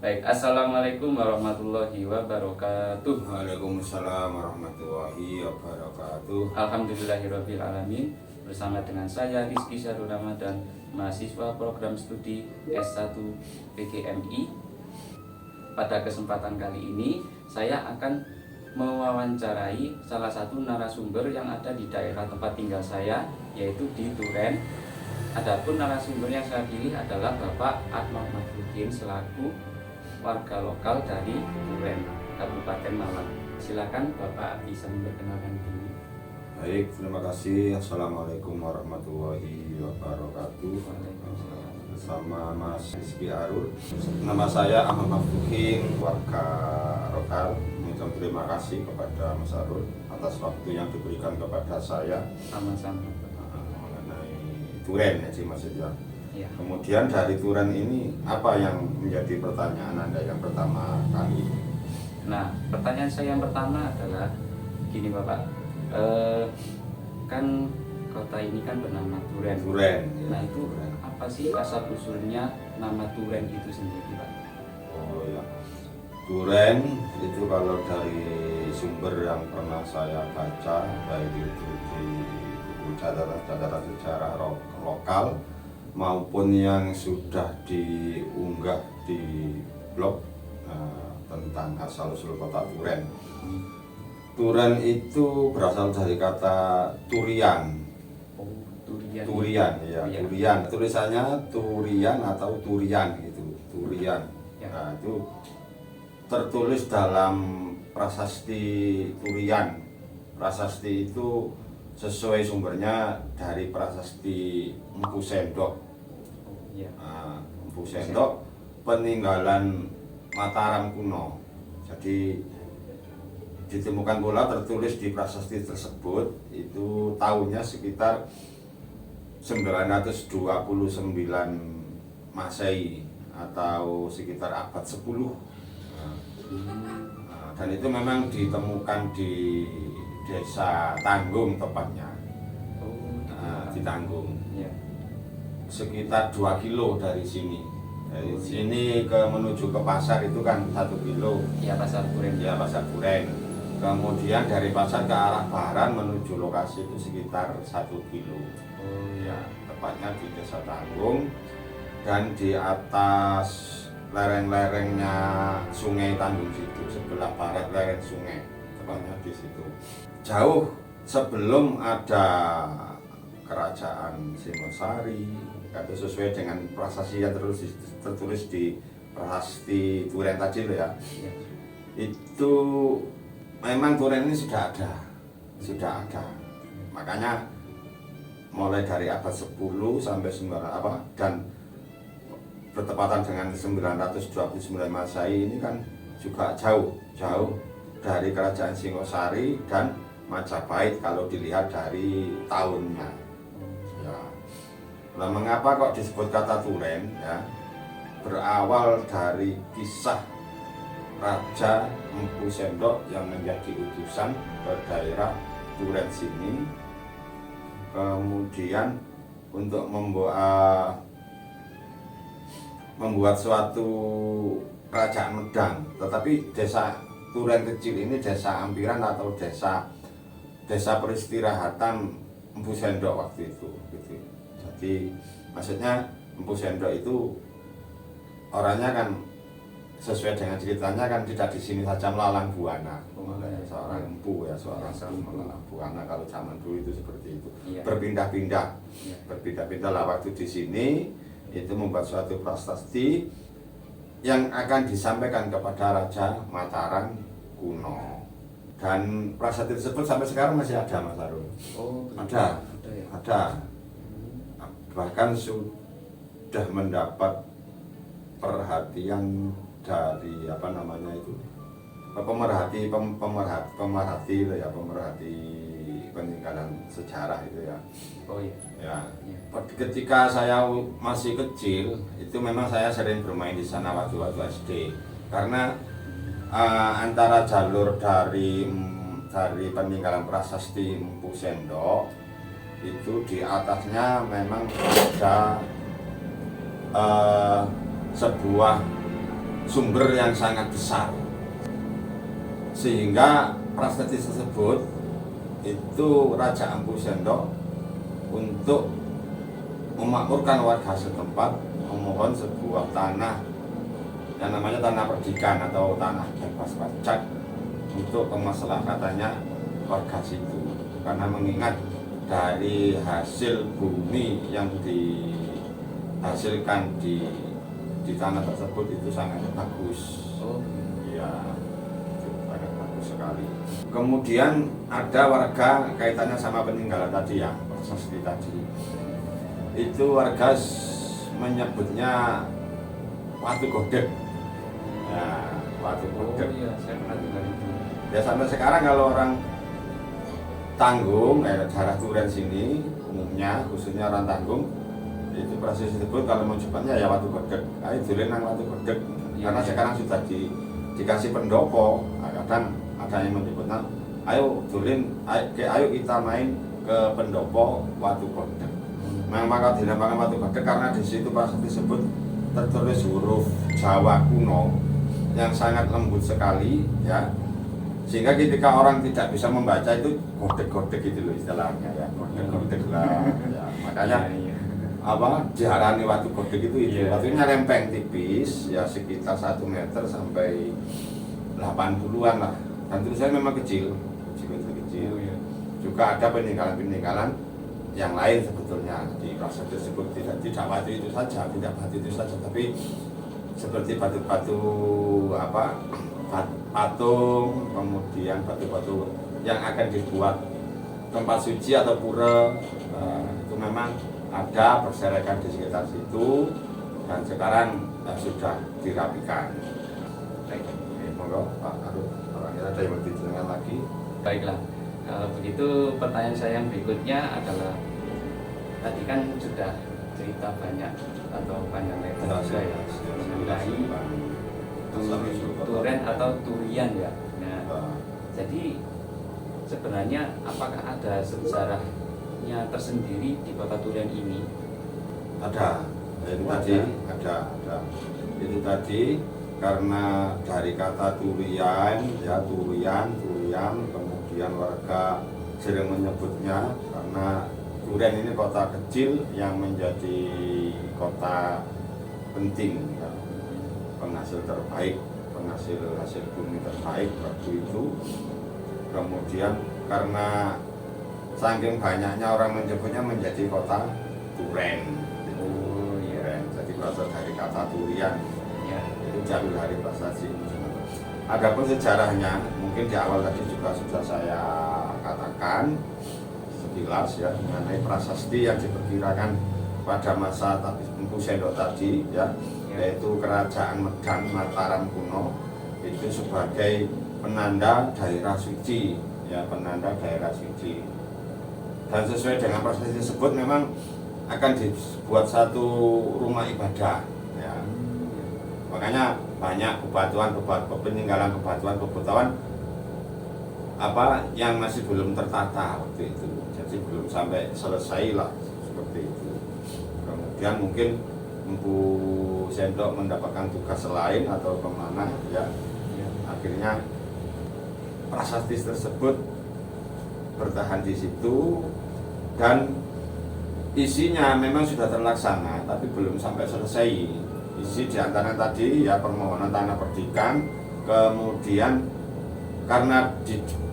Baik, assalamualaikum warahmatullahi wabarakatuh. Waalaikumsalam warahmatullahi wabarakatuh. Alhamdulillahirabbil alamin. Bersama dengan saya Rizky Syarul Ramadan, mahasiswa program studi S1 PGMI. Pada kesempatan kali ini saya akan mewawancarai salah satu narasumber yang ada di daerah tempat tinggal saya, yaitu di Duren. Adapun narasumber yang saya pilih adalah Bapak Atmar Makhlukin selaku warga lokal dari Duren, Kabupaten Malang. Silakan Bapak bisa memperkenalkan diri. Baik, terima kasih. Assalamualaikum warahmatullahi wabarakatuh. Waalaikumsalam. Bersama Mas Rizky Arul. Nama saya Ahmad Makhlukin, warga lokal. Mengucapkan terima kasih kepada Mas Arul atas waktu yang diberikan kepada saya Sama-sama. mengenai Duren ya sih maksudnya. Ya. Kemudian dari Duren ini apa yang menjadi pertanyaan Anda yang pertama kali? Nah, pertanyaan saya yang pertama adalah gini Bapak, kan kota ini kan bernama Duren. Duren. Nah itu Duren. apa sih asal usulnya nama Duren itu sendiri Pak? Oh ya, Duren itu kalau dari sumber yang pernah saya baca, baik itu di buku catatan sejarah lokal maupun yang sudah diunggah di blog tentang asal usul kota Duren. Duren itu berasal dari kata Turian. Oh, Durian. Turian ya, Iya. Turian. Tulisannya Turian atau Turian gitu, Turian. Ya. Nah, itu tertulis dalam prasasti Turian. Prasasti itu sesuai sumbernya dari prasasti Empu Sendok. Oh, iya. Nah, Empu Sendok peninggalan Mataram kuno. Jadi ditemukan pula tertulis di prasasti tersebut itu tahunnya sekitar 929 Masehi atau sekitar abad 10. Dan itu memang ditemukan di Desa Tanggung tepatnya. Oh, Di Tanggung. Iya. Sekitar 2 kilo dari sini. Dari sini ke menuju ke pasar itu kan 1 kilo. Ya Pasar Duren. Ya, Pasar Duren. Kemudian dari pasar ke arah barat menuju lokasi itu sekitar 1 kilo. Oh, Ya, tepatnya di Desa Tanggung dan di atas lereng-lerengnya Sungai Tanggung situ, sebelah barat lereng sungai, tepatnya di situ. Jauh sebelum ada Kerajaan Singosari, itu sesuai dengan prasasti yang tertulis di prasasti Duren tadi loh ya. Iya. Itu memang Duren ini sudah ada. Makanya mulai dari abad 10 sampai 9 dan bertepatan dengan 929 Masehi ini kan juga jauh dari Kerajaan Singosari dan Majapahit kalau dilihat dari tahunnya. Ya. Nah, mengapa kok disebut kata Duren ya? Berawal dari kisah Raja Empu Sendok yang menjadi utusan ke daerah Duren sini, kemudian untuk membuat suatu kerajaan medang. Tetapi desa Duren kecil ini desa ampiran atau desa peristirahatan Empu Sendok waktu itu gitu. Jadi maksudnya Empu Sendok itu orangnya kan sesuai dengan ceritanya kan tidak di sini saja melalang buana. Seorang empu ya, seorang melalang buana kalau zaman dulu itu seperti itu. Iya. Berpindah-pindah. Iya. Berpindah-pindah lah waktu di sini itu membuat suatu prasasti yang akan disampaikan kepada Raja Mataram kuno. Dan prasasti tersebut sampai sekarang masih ada, Mas Arul. Oh, Ada. ya. Ada. Bahkan sudah mendapat perhatian dari pemerhati peninggalan sejarah itu ya. Oh iya. Ya. Iya. Ketika saya masih kecil itu memang saya sering bermain di sana waktu SD karena antara jalur dari peninggalan prasasti Empu Sendok itu di atasnya memang ada sebuah sumber yang sangat besar, sehingga prasasti tersebut itu Raja Empu Sendok untuk memakmurkan warga setempat memohon sebuah tanah yang namanya tanah perdikan atau tanah bebas pajak untuk kemaslahatannya warga situ, karena mengingat dari hasil bumi yang dihasilkan di tanah tersebut itu sangat bagus. Ya, itu sangat bagus sekali. Kemudian ada warga kaitannya sama peninggalan tadi ya, prasasti tadi. Itu warga menyebutnya Watu Godeg. Ya, Watu Godeg. Iya, saya pernah dengar itu. Ya sampai sekarang kalau orang Tanggung, daerah Turen sini umumnya, khususnya orang Tanggung, itu proses disebut kalau mau cepatnya ya Watu Godeg. Ayo dolen nang Watu Godeg. Karena sekarang sudah dikasih pendopo. Nah, kadang ada yang menyebutnya ayo dolen, ayo kita main ke pendopo Watu Godeg. Memang maka dinamakan Watu Godeg karena di situ proses disebut tertulis huruf Jawa kuno yang sangat lembut sekali ya, sehingga ketika orang tidak bisa membaca itu godek-godek gitu loh istilahnya ya, godek-godek lah ya. Makanya apa diarani Watu Godeg itu watunya lempeng tipis ya, sekitar 1 meter sampai 80-an lah, dan tulisannya memang kecil. Juga ada peninggalan-peninggalan yang lain sebetulnya di prasasti tersebut, tidak batu itu saja, tapi seperti batu-batu apa, patung, kemudian batu-batu yang akan dibuat tempat suci atau pura, itu memang ada berserakan di sekitar situ, dan sekarang sudah dirapikan. Baik. Monggo Pak Arut, orangnya ada yang lebih jelas lagi. Baiklah, kalau begitu pertanyaan saya yang berikutnya adalah, tadi kan sudah cerita banyak atau panjang lebar juga ya mengenai Turen atau Turian ya. Nah, jadi sebenarnya apakah ada sejarahnya tersendiri di kota Turian ini? Ada, itu tadi ada. Itu tadi karena dari kata Turian ya, Turian, kemudian warga sering menyebutnya karena Turen ini kota kecil yang menjadi kota penting ya, penghasil terbaik, hasil bumi terbaik waktu itu. Kemudian karena saking banyaknya orang menyebutnya menjadi kota Turen. Oh iya. Jadi berasal dari kata Turian Ya. itu jauh dari prasasti. Adapun sejarahnya mungkin di awal tadi juga sudah saya katakan sekilas ya, mengenai prasasti yang diperkirakan pada masa Empu Sendok tadi ya, yaitu Kerajaan Medang Mataram kuno itu sebagai penanda daerah suci ya, penanda daerah suci. Dan sesuai dengan prasasti tersebut memang akan dibuat satu rumah ibadah ya. Makanya banyak peninggalan bebatuan apa yang masih belum tertata waktu itu, jadi belum sampai selesai lah seperti itu. Kemudian mungkin Empu Sendok mendapatkan tugas lain atau kemana ya, akhirnya prasasti tersebut bertahan di situ dan isinya memang sudah terlaksana tapi belum sampai selesai. Isi diantara tadi ya permohonan tanah perdikan, kemudian karena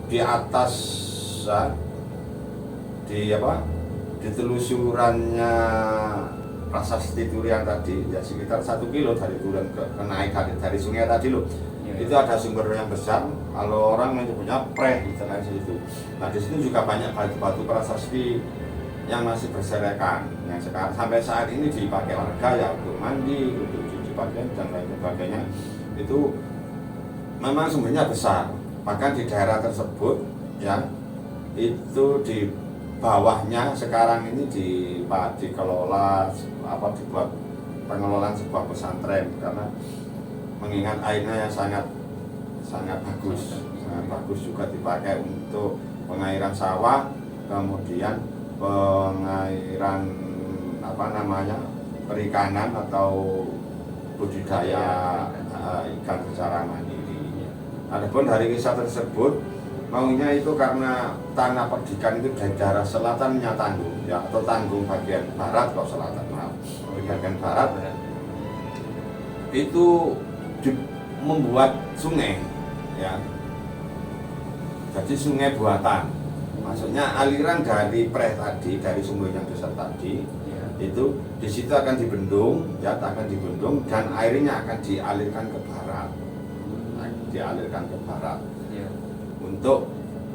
di atas ya, di telusurannya prasasti Turian tadi ya sekitar 1 kilo dari Turen ke naik dari sungai tadi loh. Itu ada sumber yang besar, kalau orang menyebutnya preh istilahnya situ. Nah di situ juga banyak batu-batu prasasti yang masih berserakan, yang sekarang sampai saat ini dipakai warga ya untuk mandi, untuk cuci pakaian dan lain sebagainya. Itu memang sumbernya besar. Bahkan di daerah tersebut ya itu di bawahnya sekarang ini dikelola dibuat pengelolaan sebuah pesantren karena mengingat airnya yang sangat bagus juga dipakai untuk pengairan sawah, kemudian pengairan perikanan atau budidaya ikan secara mandiri. Adapun dari kisah tersebut maunya itu karena tanah perdikan itu dari daerah selatannya Tanggung ya, atau Tanggung bagian barat kok selatan, maaf, bagian barat itu membuat sungai ya, jadi sungai buatan, maksudnya aliran dari preh tadi, dari sumber yang besar tadi itu di situ akan dibendung ya, akan dibendung dan airnya akan dialirkan ke barat, untuk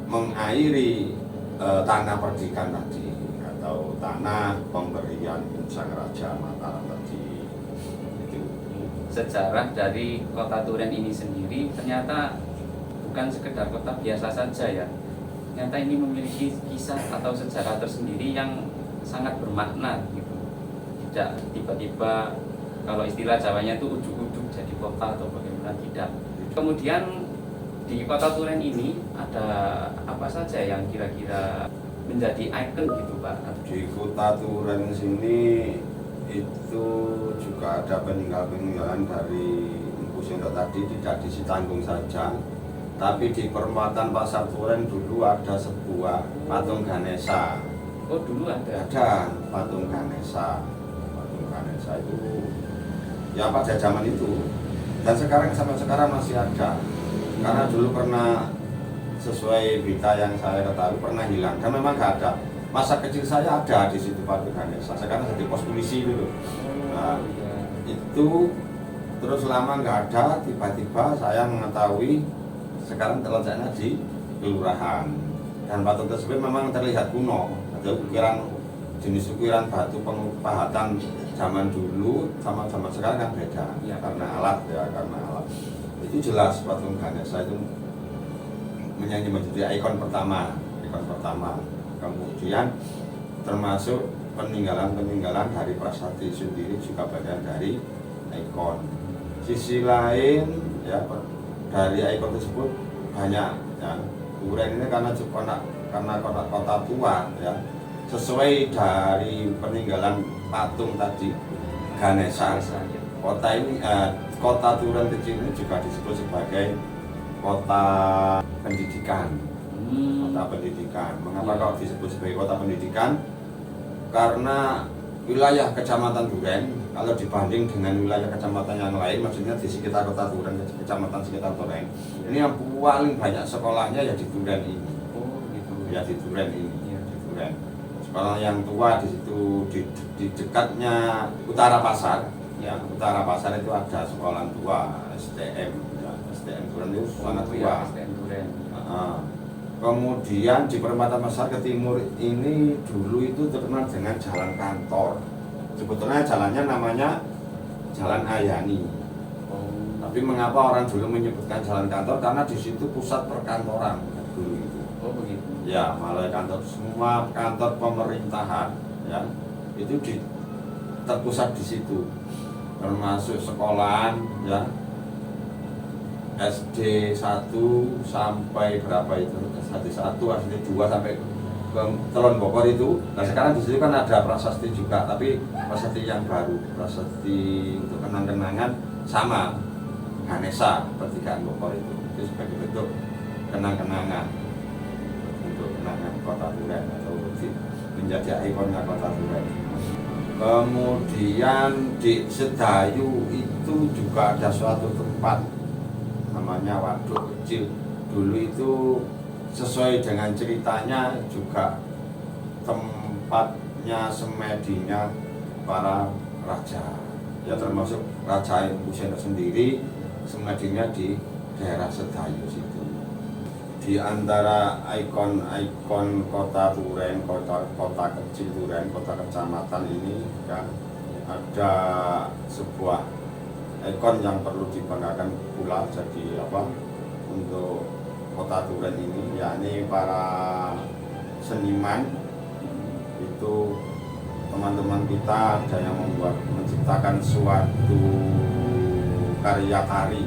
mengairi tanah perdikan tadi atau tanah pemberian Sang Raja Mataram tadi. Itu sejarah dari Kota Turen ini sendiri ternyata bukan sekedar kota biasa saja ya. Ternyata ini memiliki kisah atau sejarah tersendiri yang sangat bermakna gitu. Tidak tiba-tiba, kalau istilah Jawanya itu ujuk-ujuk jadi kota atau bagaimana, tidak. Kemudian di Kota Turen ini ada apa saja yang kira-kira menjadi ikon gitu Pak? Di Kota Turen sini itu juga ada peninggalan dari Empu Sendok tadi, tidak di Sitanggung saja, tapi di perempatan Pasar Turen dulu ada sebuah patung Ganesha. Oh dulu ada? Ada patung Ganesha. Patung Ganesha itu ya pada zaman itu, dan sekarang sampai sekarang masih ada. Karena dulu pernah, sesuai berita yang saya ketahui, pernah hilang dan memang nggak ada. Masa kecil saya ada di situ patung Ganesha. Sekarang jadi pos polisi dulu. Nah, itu terus lama nggak ada. Tiba-tiba saya mengetahui sekarang terletaknya di kelurahan. Dan patung tersebut memang terlihat kuno. Ada ukiran, jenis ukiran batu pahatan zaman dulu sama zaman sekarang kan beda ya, karena alat ya, karena alat. Itu jelas patung Ganesha itu menjadi ikon pertama. Kemudian termasuk peninggalan dari prasasti sendiri juga bagian dari ikon. Sisi lain ya, dari ikon tersebut banyak ya. Turen ini karena kota tua ya, sesuai dari peninggalan patung tadi Ganesha. Kota Turen kecil ini juga disebut sebagai kota pendidikan. Kota pendidikan. Mengapa kok disebut sebagai kota pendidikan? Karena wilayah Kecamatan Turen kalau dibanding dengan wilayah kecamatan yang lain, maksudnya di sekitar Kota Turen, kecamatan sekitar Turen, ini yang paling banyak sekolahnya ya di Turen ini. Oh gitu. Ya di Turen ini, di Turen. Sekolah yang tua di situ di dekatnya Utara Pasar. Ya, Utara Pasar itu ada sekolah tua STM ya, STM Turen itu sangat tua. Ya, STM Turen. Kemudian di perempatan Pasar ke timur ini dulu itu terkenal dengan jalan kantor. Sebetulnya jalannya namanya Jalan Ayani. Tapi mengapa orang dulu menyebutkan jalan kantor? Karena di situ pusat perkantoran dulu itu. Oh begitu. Ya, malah kantor, semua kantor pemerintahan ya itu terpusat di situ. Termasuk sekolahan ya, SD 1 sampai berapa itu, SD 1, SD 2 sampai ke Telon Bokor itu. Nah sekarang di situ kan ada prasasti juga, tapi prasasti yang baru, prasasti untuk kenang-kenangan sama Ganesha pertigaan Bokor itu sebagai bentuk kenang-kenangan untuk kenangan Kota Turen atau menjadi ikonnya Kota Turen. Kemudian di Sedayu itu juga ada suatu tempat namanya Waduk Kecil. Dulu itu sesuai dengan ceritanya juga tempatnya semedinya para raja. Ya termasuk Raja Empu Sendok sendiri semedinya di daerah Sedayu situ. Di antara ikon-ikon Kota Turen, kota kecil Turen, kota kecamatan ini kan ada sebuah ikon yang perlu dibanggakan pula. Jadi apa untuk Kota Turen ini, yakni para seniman itu, teman-teman kita ada yang menciptakan suatu karya tari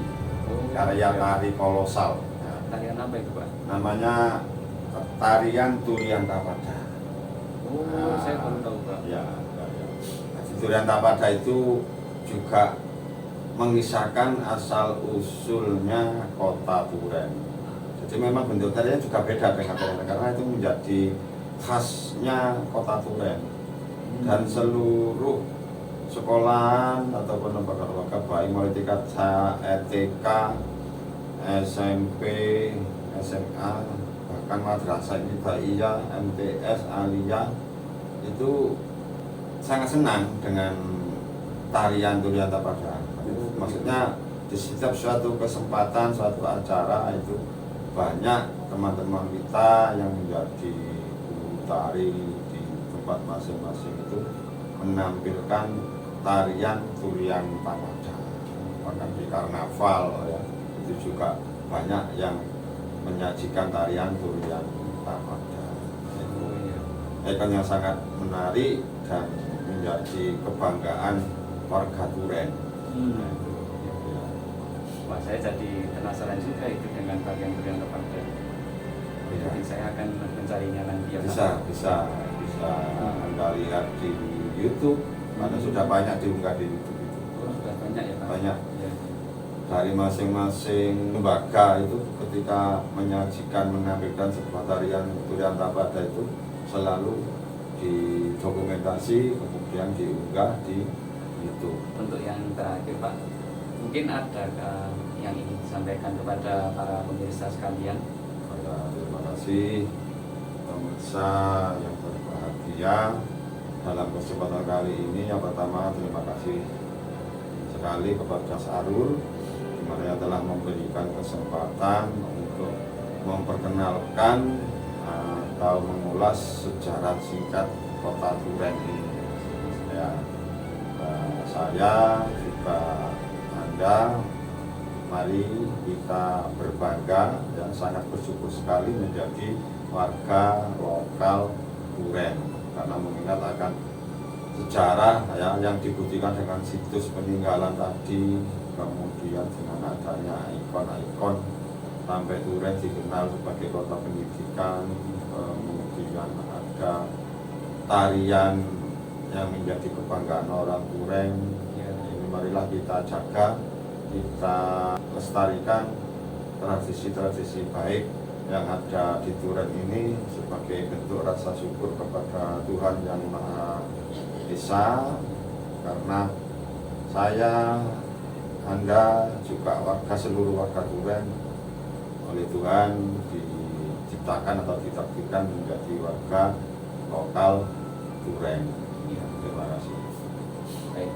kolosal. Tarian apa itu Pak? Namanya tarian Turian Tapada. Oh, saya baru tahu Pak. Ya. Turian Tapada itu juga mengisahkan asal usulnya kota Turen. Jadi memang bentuk tarian juga beda dengan tarian karena itu menjadi khasnya kota Turen. Dan seluruh sekolahan ataupun lembaga-lembaga baik mulai tingkat TK, SMP, SMA, bahkan madrasah ibtidaiyah, MTS, aliyah itu sangat senang dengan tarian Turian Tapada. Itu maksudnya di setiap suatu kesempatan, suatu acara itu banyak teman-teman kita yang menjadi guru tari di tempat masing-masing itu menampilkan tarian Turian Tapada. Bahkan di karnaval ya, itu juga banyak yang menyajikan tarian Turian Tapada. Itu ikon yang sangat menarik dan menjadi kebanggaan warga Turen. Nah, itu, ya. Wah, saya jadi penasaran juga itu dengan tarian Turian Tapada. Ya. Jadi saya akan mencarinya nanti ya. Bisa Anda lihat di YouTube, karena sudah banyak diunggah di YouTube itu. Oh, sudah banyak ya Pak? Banyak. Ya. Dari masing-masing lembaga itu ketika menyajikan menampilkan sebuah tarian Turian Tapada itu selalu didokumentasi kemudian diunggah di YouTube. Untuk yang terakhir Pak, mungkin ada yang ingin disampaikan kepada para pemirsa sekalian? Terima kasih pemirsa yang berbahagia dalam kesempatan kali ini. Yang pertama terima kasih sekali kepada Sarul di mana yang telah memberikan kesempatan untuk memperkenalkan atau mengulas sejarah singkat kota Turen ini. Ya, saya juga Anda, mari kita berbangga dan sangat bersyukur sekali menjadi warga lokal Turen karena mengingat akan sejarah ya, yang dibuktikan dengan situs peninggalan tadi, kemudian dengan adanya ikon-ikon sampai Turen dikenal sebagai kota pendidikan, kemudian ada tarian yang menjadi kebanggaan orang Turen. Ini marilah kita jaga, kita lestarikan tradisi-tradisi baik yang ada di Turen ini sebagai bentuk rasa syukur kepada Tuhan Yang Maha Esa, karena saya, Anda, juga seluruh warga Turen oleh Tuhan diciptakan atau ditakdirkan menjadi warga lokal Turen. Ya. Terima kasih. Baik,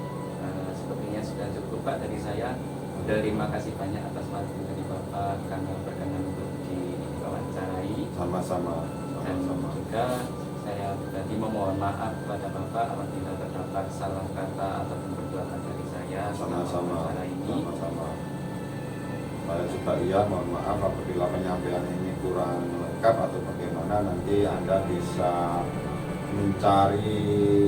sepertinya sudah cukup Pak dari saya. Terima kasih banyak atas waktu dari Bapak karena berkenan untuk diwawancarai. Sama-sama. Dan juga saya pribadi memohon maaf kepada Bapak apabila terdapat salah kata ataupun perbuatan dari saya selama Sama-sama. wawancara ini. Sama-sama. Saya juga mohon maaf apabila penyampaian ini kurang lengkap atau bagaimana, nanti Anda bisa mencari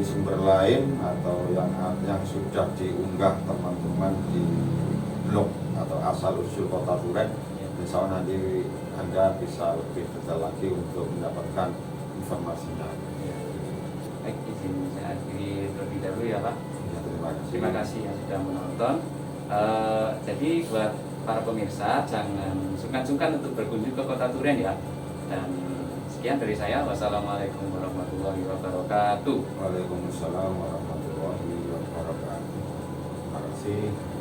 sumber lain atau yang sudah diunggah teman-teman di blog atau asal usul kota Turen. Insya Allah nanti Anda bisa lebih detail lagi untuk mendapatkan informasinya. Ya. Baik, izin saya akhiri terlebih dahulu ya Pak. Ya, terima kasih. Terima kasih yang sudah menonton. Jadi buat para pemirsa jangan sungkan-sungkan untuk berkunjung ke kota Turen ya. Dan sekian dari saya. Wassalamualaikum warahmatullahi wabarakatuh. Waalaikumsalam warahmatullahi wabarakatuh. Terima kasih.